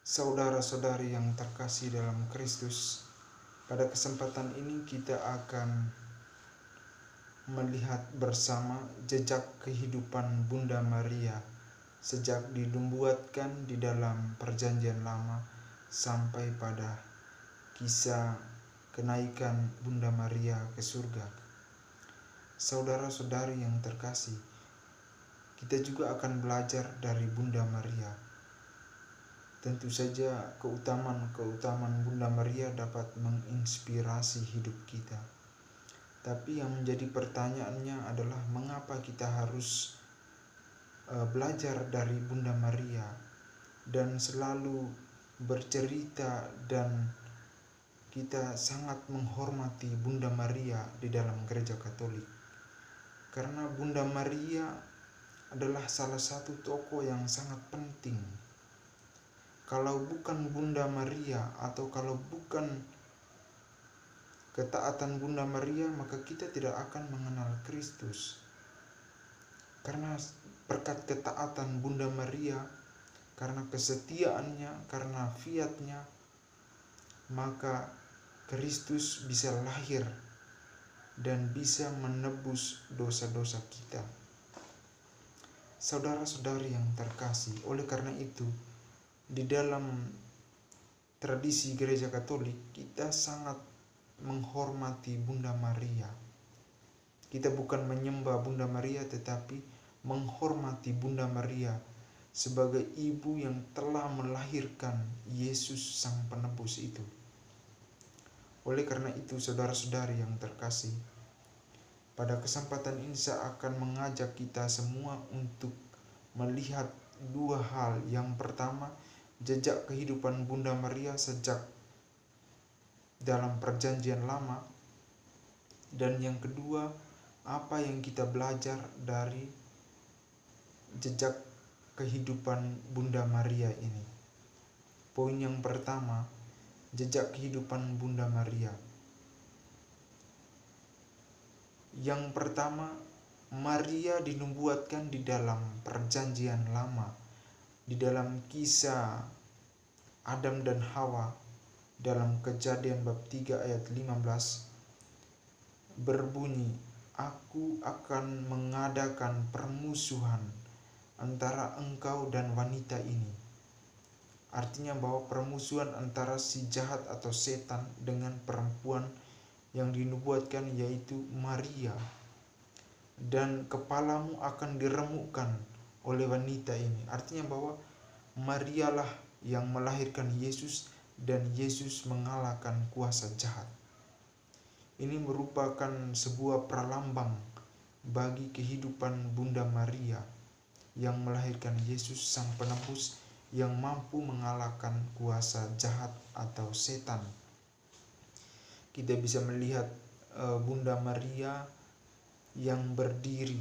Saudara-saudari yang terkasih dalam Kristus, pada kesempatan ini kita akan melihat bersama jejak kehidupan Bunda Maria sejak dinubuatkan di dalam Perjanjian Lama sampai pada kisah kenaikan Bunda Maria ke surga. Saudara-saudari yang terkasih, kita juga akan belajar dari Bunda Maria. Tentu saja keutamaan Bunda Maria dapat menginspirasi hidup kita. Tapi yang menjadi pertanyaannya adalah mengapa kita harus belajar dari Bunda Maria dan selalu bercerita, dan kita sangat menghormati Bunda Maria di dalam Gereja Katolik. Karena Bunda Maria adalah salah satu tokoh yang sangat penting. Kalau bukan Bunda Maria atau kalau bukan ketaatan Bunda Maria, maka kita tidak akan mengenal Kristus. Karena berkat ketaatan Bunda Maria, karena kesetiaannya, karena fiat-Nya, maka Kristus bisa lahir dan bisa menebus dosa-dosa kita. Saudara-saudari yang terkasih, oleh karena itu, di dalam tradisi Gereja Katolik, kita sangat menghormati Bunda Maria. Kita bukan menyembah Bunda Maria, tetapi menghormati Bunda Maria sebagai ibu yang telah melahirkan Yesus Sang Penebus itu. Oleh karena itu, saudara-saudari yang terkasih, pada kesempatan ini saya akan mengajak kita semua untuk melihat dua hal. Yang pertama, jejak kehidupan Bunda Maria sejak dalam Perjanjian Lama, dan yang kedua, apa yang kita belajar dari jejak kehidupan Bunda Maria ini. Poin yang pertama, jejak kehidupan Bunda Maria. Yang pertama, Maria dinubuatkan di dalam Perjanjian Lama, di dalam kisah Adam dan Hawa dalam Kejadian bab 3 ayat 15 berbunyi, "Aku akan mengadakan permusuhan antara engkau dan wanita ini." Artinya bahwa permusuhan antara si jahat atau setan dengan perempuan yang dinubuatkan, yaitu Maria, dan kepalamu akan diremukkan oleh wanita ini. Artinya bahwa Marialah yang melahirkan Yesus, dan Yesus mengalahkan kuasa jahat. Ini merupakan sebuah pralambang bagi kehidupan Bunda Maria yang melahirkan Yesus Sang Penebus yang mampu mengalahkan kuasa jahat atau setan. Kita bisa melihat Bunda Maria yang berdiri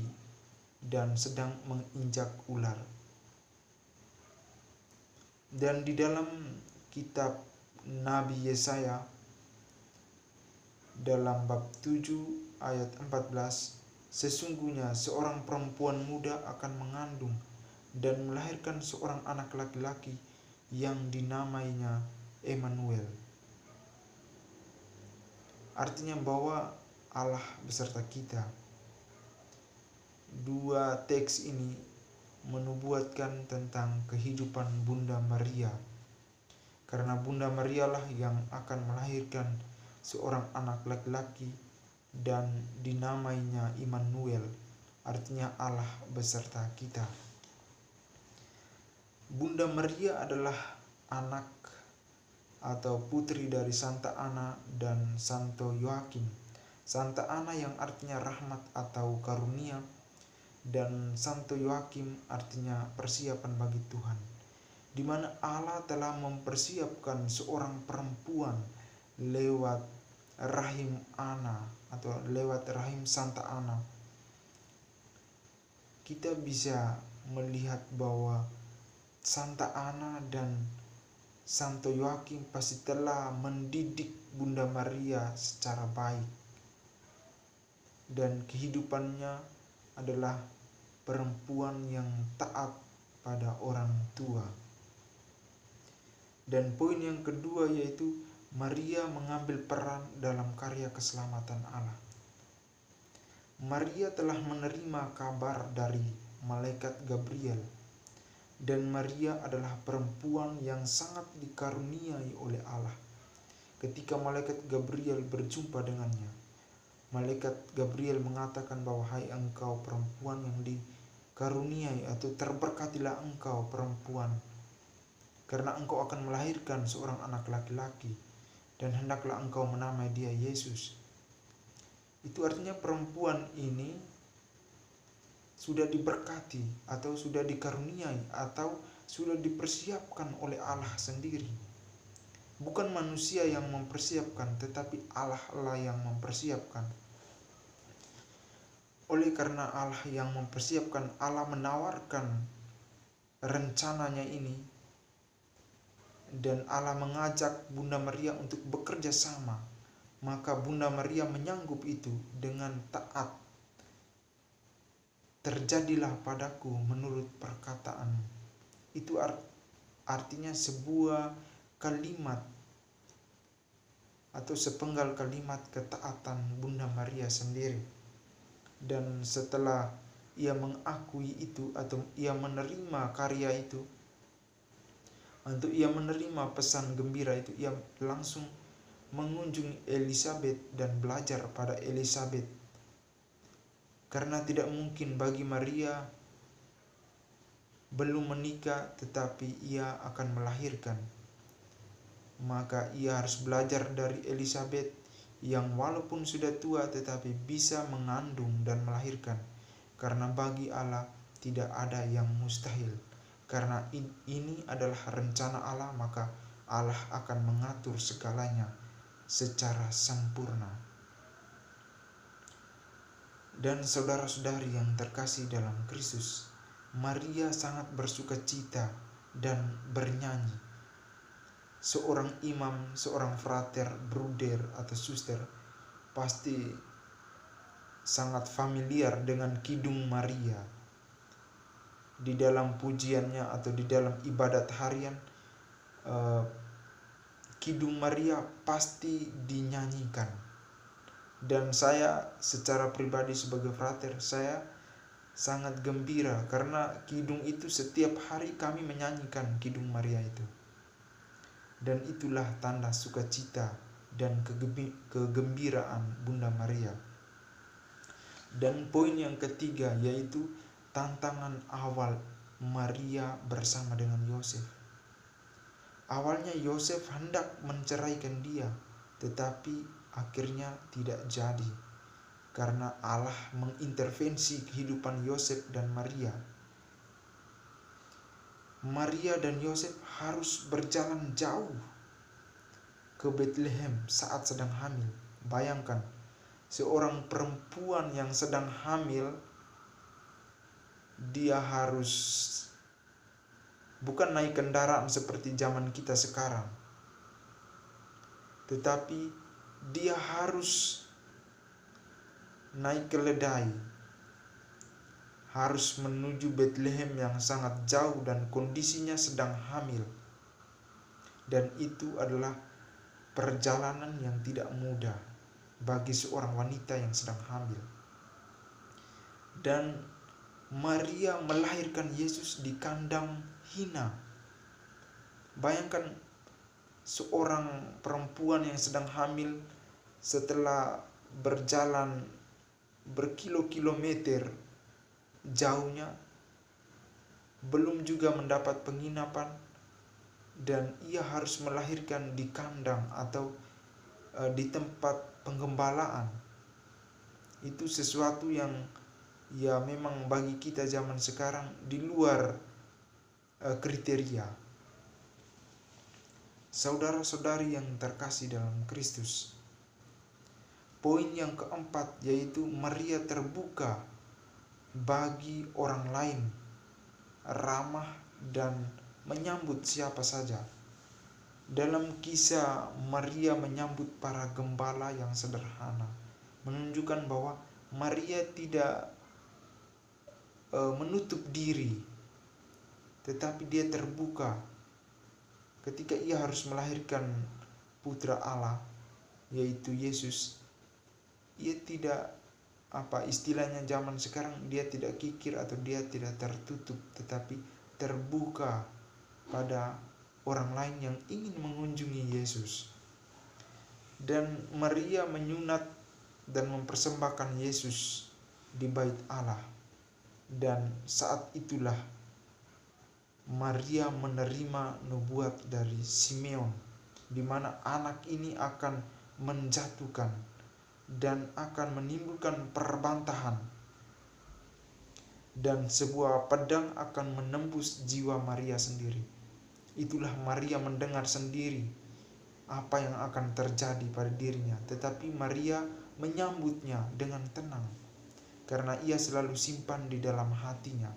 dan sedang menginjak ular. Dan di dalam kitab Nabi Yesaya dalam bab 7 ayat 14, "Sesungguhnya seorang perempuan muda akan mengandung dan melahirkan seorang anak laki-laki yang dinamainya Emmanuel." Artinya bahwa Allah beserta kita. Dua teks ini menubuatkan tentang kehidupan Bunda Maria, karena Bunda Marialah yang akan melahirkan seorang anak laki-laki dan dinamainya Immanuel, artinya Allah beserta kita. Bunda Maria adalah anak atau putri dari Santa Ana dan Santo Yoakim. Santa Ana yang artinya rahmat atau karunia, dan Santo Yoakim artinya persiapan bagi Tuhan, di mana Allah telah mempersiapkan seorang perempuan lewat rahim Ana atau lewat rahim Santa Ana. Kita bisa melihat bahwa Santa Ana dan Santo Yoakim pasti telah mendidik Bunda Maria secara baik, dan kehidupannya adalah perempuan yang taat pada orang tua. Dan poin yang kedua yaitu Maria mengambil peran dalam karya keselamatan Allah. Maria telah menerima kabar dari malaikat Gabriel, dan Maria adalah perempuan yang sangat dikaruniai oleh Allah. Ketika malaikat Gabriel berjumpa dengannya, malaikat Gabriel mengatakan bahwa hai engkau perempuan yang dikaruniai, atau terberkatilah engkau perempuan, karena engkau akan melahirkan seorang anak laki-laki, dan hendaklah engkau menamai dia Yesus. Itu artinya perempuan ini sudah diberkati atau sudah dikaruniai atau sudah dipersiapkan oleh Allah sendiri. Bukan manusia yang mempersiapkan, tetapi Allah lah yang mempersiapkan. Oleh karena Allah yang mempersiapkan, Allah menawarkan rencananya ini, dan Allah mengajak Bunda Maria untuk bekerja sama. Maka Bunda Maria menyanggup itu dengan taat. Terjadilah padaku menurut perkataanmu. Itu artinya sebuah kalimat atau sepenggal kalimat ketaatan Bunda Maria sendiri. Dan setelah ia mengakui itu atau ia menerima karya itu, untuk ia menerima pesan gembira itu, ia langsung mengunjungi Elizabeth dan belajar pada Elizabeth. Karena tidak mungkin bagi Maria belum menikah tetapi ia akan melahirkan. Maka ia harus belajar dari Elizabeth yang walaupun sudah tua tetapi bisa mengandung dan melahirkan. Karena bagi Allah tidak ada yang mustahil. Karena ini adalah rencana Allah, maka Allah akan mengatur segalanya secara sempurna. Dan saudara-saudari yang terkasih dalam Kristus, Maria sangat bersukacita dan bernyanyi. Seorang imam, seorang frater, bruder atau suster pasti sangat familiar dengan Kidung Maria. Di dalam pujiannya atau di dalam ibadat harian, Kidung Maria pasti dinyanyikan. Dan saya secara pribadi sebagai frater, saya sangat gembira karena kidung itu setiap hari kami menyanyikan Kidung Maria itu. Dan itulah tanda sukacita dan kegembiraan Bunda Maria. Dan poin yang ketiga yaitu tantangan awal Maria bersama dengan Yosef. Awalnya Yosef hendak menceraikan dia, tetapi akhirnya tidak jadi karena Allah mengintervensi kehidupan Yosef dan Maria. Maria dan Yosef harus berjalan jauh ke Bethlehem saat sedang hamil. Bayangkan, seorang perempuan yang sedang hamil, dia harus bukan naik kendaraan seperti zaman kita sekarang, tetapi dia harus naik keledai, harus menuju Bethlehem yang sangat jauh dan kondisinya sedang hamil. Dan itu adalah perjalanan yang tidak mudah bagi seorang wanita yang sedang hamil. Dan Maria melahirkan Yesus di kandang hina. Bayangkan seorang perempuan yang sedang hamil setelah berjalan berkilo-kilometer jauhnya, belum juga mendapat penginapan, dan ia harus melahirkan di kandang atau di tempat penggembalaan. Itu sesuatu yang ya memang bagi kita zaman sekarang di luar kriteria. Saudara-saudari yang terkasih dalam Kristus, poin yang keempat yaitu Maria terbuka bagi orang lain, ramah dan menyambut siapa saja. Dalam kisah Maria menyambut para gembala yang sederhana, menunjukkan bahwa Maria tidak menutup diri, tetapi dia terbuka ketika ia harus melahirkan putra Allah, yaitu Yesus, ia tidak, istilahnya zaman sekarang, dia tidak kikir atau dia tidak tertutup, tetapi terbuka pada orang lain yang ingin mengunjungi Yesus. Dan Maria menyunat dan mempersembahkan Yesus di bait Allah. Dan saat itulah Maria menerima nubuat dari Simeon, di mana anak ini akan menjatuhkan dan akan menimbulkan perbantahan, dan sebuah pedang akan menembus jiwa Maria sendiri. Itulah Maria mendengar sendiri apa yang akan terjadi pada dirinya, tetapi Maria menyambutnya dengan tenang karena ia selalu simpan di dalam hatinya.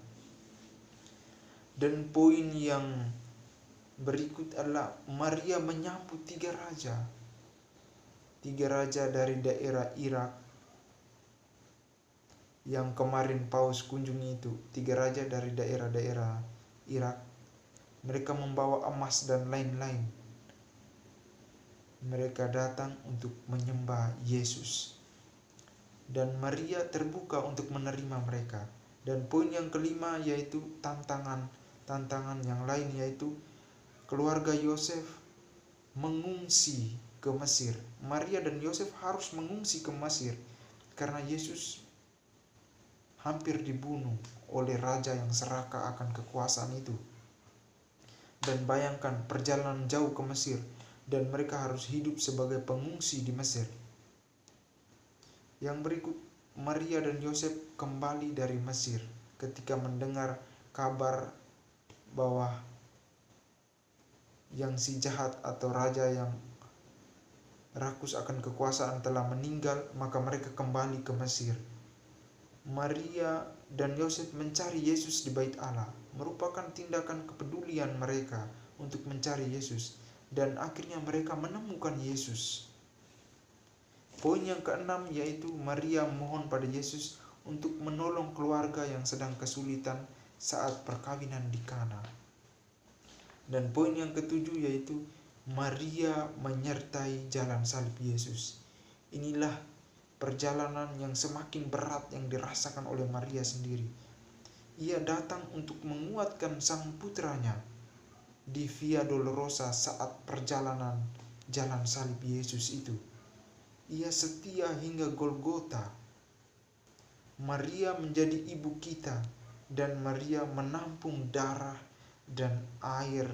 Dan poin yang berikut adalah Maria menyambut tiga raja dari daerah Irak yang kemarin Paus kunjungi itu. 3 raja dari daerah-daerah Irak. Mereka membawa emas dan lain-lain. Mereka datang untuk menyembah Yesus. Dan Maria terbuka untuk menerima mereka. Dan poin yang kelima yaitu tantangan yang lain, yaitu keluarga Yosef mengungsi ke Mesir. Maria dan Yosef harus mengungsi ke Mesir karena Yesus hampir dibunuh oleh raja yang serakah akan kekuasaan itu. Dan bayangkan perjalanan jauh ke Mesir dan mereka harus hidup sebagai pengungsi di Mesir. Yang berikut, Maria dan Yosef kembali dari Mesir ketika mendengar kabar bahwa yang si jahat atau raja yang rakus akan kekuasaan telah meninggal, maka mereka kembali ke Mesir. Maria dan Yosef mencari Yesus di bait Allah, merupakan tindakan kepedulian mereka untuk mencari Yesus, dan akhirnya mereka menemukan Yesus. Poin yang keenam yaitu Maria mohon pada Yesus untuk menolong keluarga yang sedang kesulitan saat perkawinan di Kana. Dan poin yang ketujuh yaitu Maria menyertai jalan salib Yesus. Inilah perjalanan yang semakin berat yang dirasakan oleh Maria sendiri. Ia datang untuk menguatkan sang putranya di Via Dolorosa saat perjalanan jalan salib Yesus itu. Ia setia hingga Golgota. Maria menjadi ibu kita, dan Maria menampung darah dan air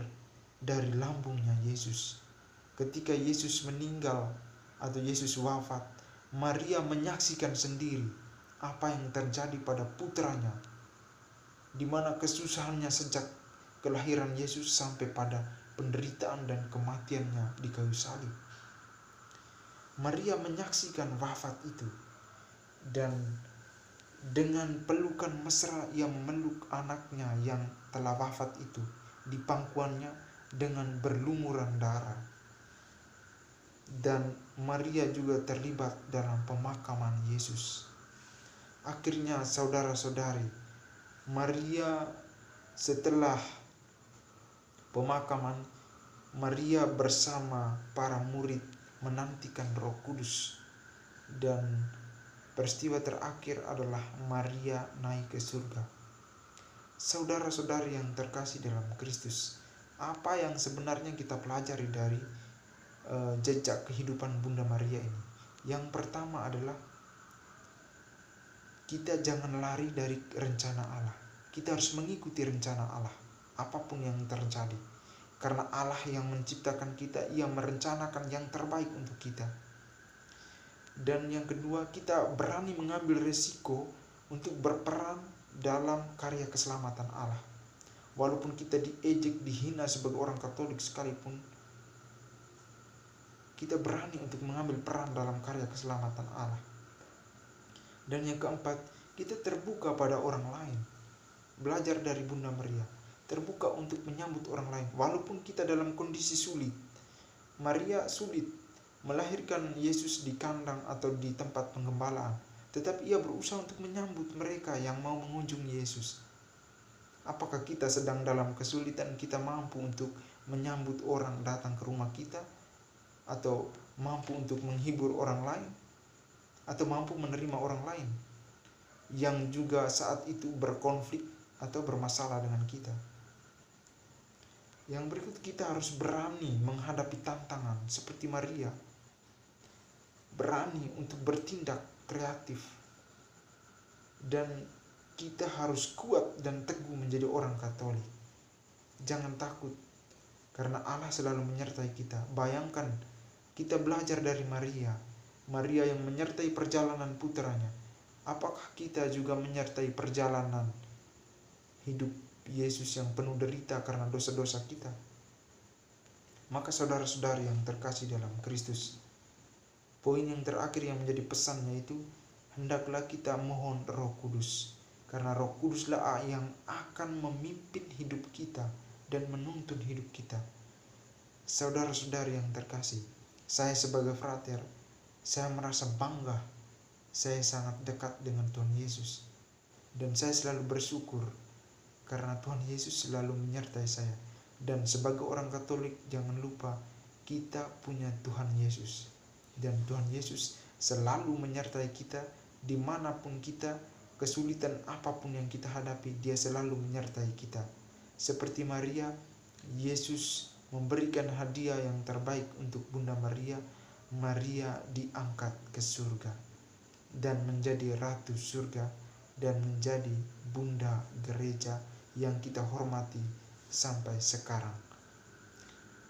dari lambungnya Yesus. Ketika Yesus meninggal atau Yesus wafat, Maria menyaksikan sendiri apa yang terjadi pada putranya, di mana kesusahannya sejak kelahiran Yesus sampai pada penderitaan dan kematiannya di kayu salib. Maria menyaksikan wafat itu, dan dengan pelukan mesra ia memeluk anaknya yang telah wafat itu di pangkuannya dengan berlumuran darah. Dan Maria juga terlibat dalam pemakaman Yesus. Akhirnya saudara-saudari, Maria setelah pemakaman, Maria bersama para murid menantikan Roh Kudus, dan peristiwa terakhir adalah Maria naik ke surga. Saudara-saudari yang terkasih dalam Kristus, apa yang sebenarnya kita pelajari dari jejak kehidupan Bunda Maria ini? Yang pertama adalah kita jangan lari dari rencana Allah. Kita harus mengikuti rencana Allah apapun yang terjadi. Karena Allah yang menciptakan kita, Ia merencanakan yang terbaik untuk kita. Dan yang kedua, kita berani mengambil resiko untuk berperan dalam karya keselamatan Allah. Walaupun kita diejek, dihina sebagai orang Katolik sekalipun, kita berani untuk mengambil peran dalam karya keselamatan Allah. Dan yang keempat, kita terbuka pada orang lain. Belajar dari Bunda Maria, terbuka untuk menyambut orang lain walaupun kita dalam kondisi sulit. Maria sulit melahirkan Yesus di kandang atau di tempat penggembalaan, tetapi ia berusaha untuk menyambut mereka yang mau mengunjungi Yesus. Apakah kita sedang dalam kesulitan, kita mampu untuk menyambut orang datang ke rumah kita, atau mampu untuk menghibur orang lain, atau mampu menerima orang lain yang juga saat itu berkonflik atau bermasalah dengan kita. Yang berikut, kita harus berani menghadapi tantangan seperti Maria. Berani untuk bertindak kreatif. Dan kita harus kuat dan teguh menjadi orang Katolik. Jangan takut, karena Allah selalu menyertai kita. Bayangkan, kita belajar dari Maria. Maria yang menyertai perjalanan putranya. Apakah kita juga menyertai perjalanan hidup Yesus yang penuh derita karena dosa-dosa kita? Maka saudara-saudari yang terkasih dalam Kristus, poin yang terakhir yang menjadi pesannya itu, hendaklah kita mohon Roh Kudus, karena Roh Kuduslah yang akan memimpin hidup kita dan menuntun hidup kita. Saudara-saudari yang terkasih, saya sebagai frater, saya merasa bangga, saya sangat dekat dengan Tuhan Yesus, dan saya selalu bersyukur karena Tuhan Yesus selalu menyertai saya. Dan sebagai orang Katolik, jangan lupa kita punya Tuhan Yesus, dan Tuhan Yesus selalu menyertai kita dimanapun kita, kesulitan apapun yang kita hadapi, Dia selalu menyertai kita. Seperti Maria, Yesus memberikan hadiah yang terbaik untuk Bunda Maria. Maria diangkat ke surga dan menjadi ratu surga dan menjadi bunda gereja yang kita hormati sampai sekarang.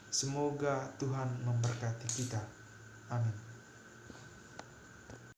Semoga Tuhan memberkati kita. Amin.